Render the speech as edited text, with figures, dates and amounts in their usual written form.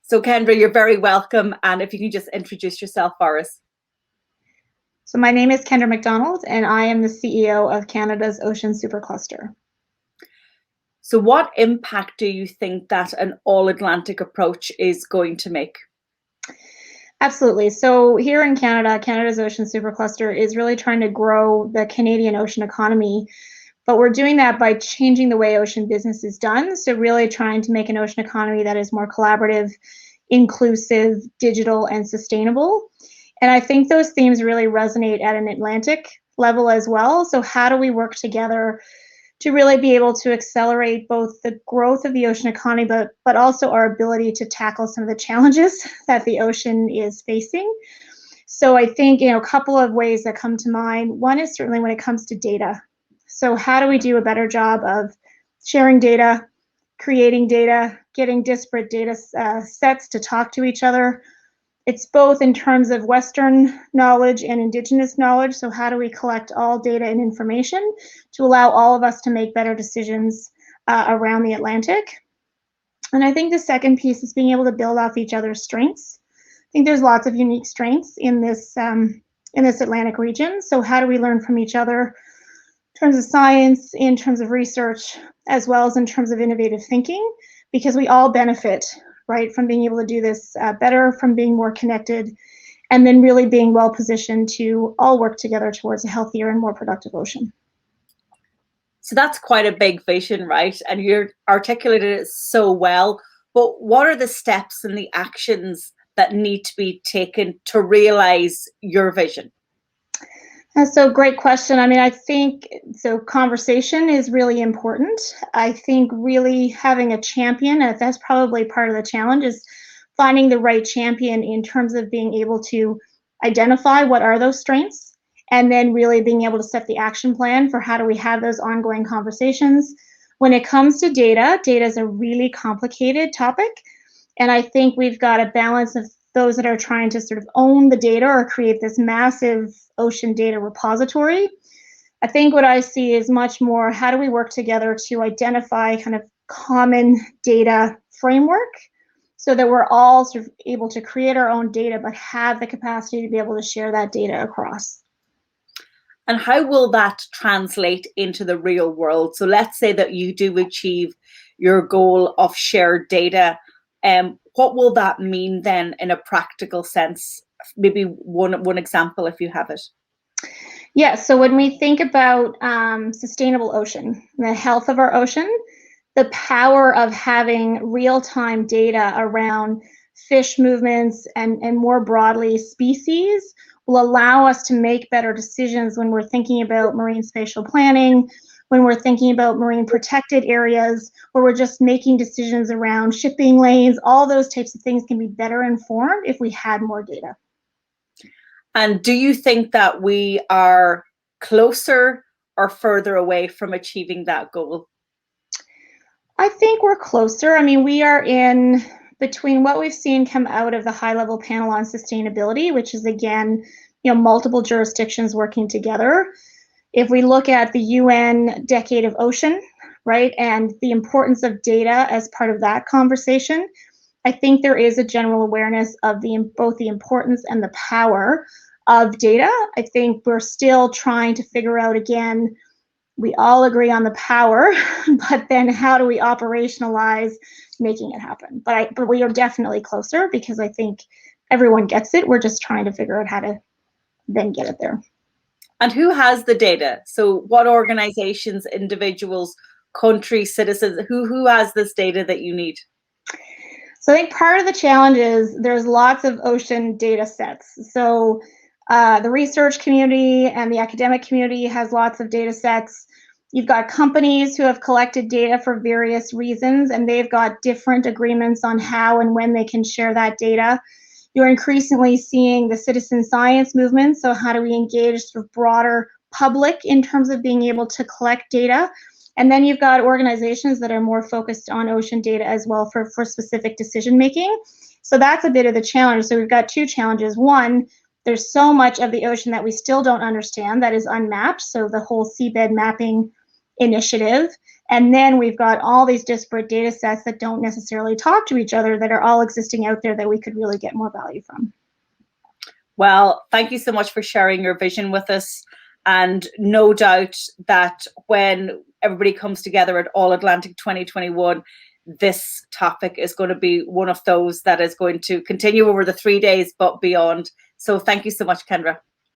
So Kendra, you're very welcome. And if you can just introduce yourself for us. So my name is Kendra McDonald, and I am the CEO of Canada's Ocean Supercluster. So what impact do you think that an all-Atlantic approach is going to make? Absolutely. So here in Canada, Canada's Ocean Supercluster is really trying to grow the Canadian ocean economy, but we're doing that by changing the way ocean business is done. So really trying to make an ocean economy that is more collaborative, inclusive, digital, and sustainable. And I think those themes really resonate at an Atlantic level as well. So how do we work together to really be able to accelerate both the growth of the ocean economy, but also our ability to tackle some of the challenges that the ocean is facing? So I think, a couple of ways that come to mind. One is certainly when it comes to data. So how do we do a better job of sharing data, creating data, getting disparate data sets to talk to each other? It's both in terms of Western knowledge and Indigenous knowledge. So how do we collect all data and information to allow all of us to make better decisions around the Atlantic? And I think the second piece is being able to build off each other's strengths. I think there's lots of unique strengths in this Atlantic region. So how do we learn from each other in terms of science, in terms of research, as well as in terms of innovative thinking? Because we all benefit, right, from being able to do this better, from being more connected, and then really being well positioned to all work together towards a healthier and more productive ocean. So that's quite a big vision, right? And you're articulated it so well. But what are the steps and the actions that need to be taken to realize your vision? So great question. I mean, I think so conversation is really important. I think really having a champion, that's probably part of the challenge, is finding the right champion in terms of being able to identify what are those strengths, and then really being able to set the action plan for how do we have those ongoing conversations. When it comes to data, data is a really complicated topic. And I think we've got a balance of those that are trying to sort of own the data or create this massive ocean data repository. I think what I see is much more how do we work together to identify kind of common data framework so that we're all sort of able to create our own data but have the capacity to be able to share that data across. And how will that translate into the real world? So let's say that you do achieve your goal of shared data. What will that mean then in a practical sense? Maybe one example if you have it. Yeah, so when we think about sustainable ocean, the health of our ocean, the power of having real-time data around fish movements and more broadly species will allow us to make better decisions when we're thinking about marine spatial planning, when we're thinking about marine protected areas, where we're just making decisions around shipping lanes. All those types of things can be better informed if we had more data. And do you think that we are closer or further away from achieving that goal? I think we're closer. I mean, we are in between what we've seen come out of the high-level panel on sustainability, which is, again, multiple jurisdictions working together. If we look at the UN Decade of Ocean, right, and the importance of data as part of that conversation, I think there is a general awareness of both the importance and the power of data. I think we're still trying to figure out, again, we all agree on the power, but then how do we operationalize making it happen? But we are definitely closer because I think everyone gets it. We're just trying to figure out how to then get it there. And who has the data? So what organizations, individuals, countries, citizens, who has this data that you need? So I think part of the challenge is there's lots of ocean data sets. So the research community and the academic community has lots of data sets. You've got companies who have collected data for various reasons, and they've got different agreements on how and when they can share that data. You're increasingly seeing the citizen science movement. So how do we engage sort of broader public in terms of being able to collect data? And then you've got organizations that are more focused on ocean data as well for specific decision making. So that's a bit of the challenge. So we've got two challenges. One, there's so much of the ocean that we still don't understand that is unmapped. So the whole seabed mapping initiative. And then we've got all these disparate data sets that don't necessarily talk to each other that are all existing out there that we could really get more value from. Well, thank you so much for sharing your vision with us. And no doubt that when everybody comes together at All Atlantic 2021, this topic is going to be one of those that is going to continue over the 3 days, but beyond. So thank you so much, Kendra.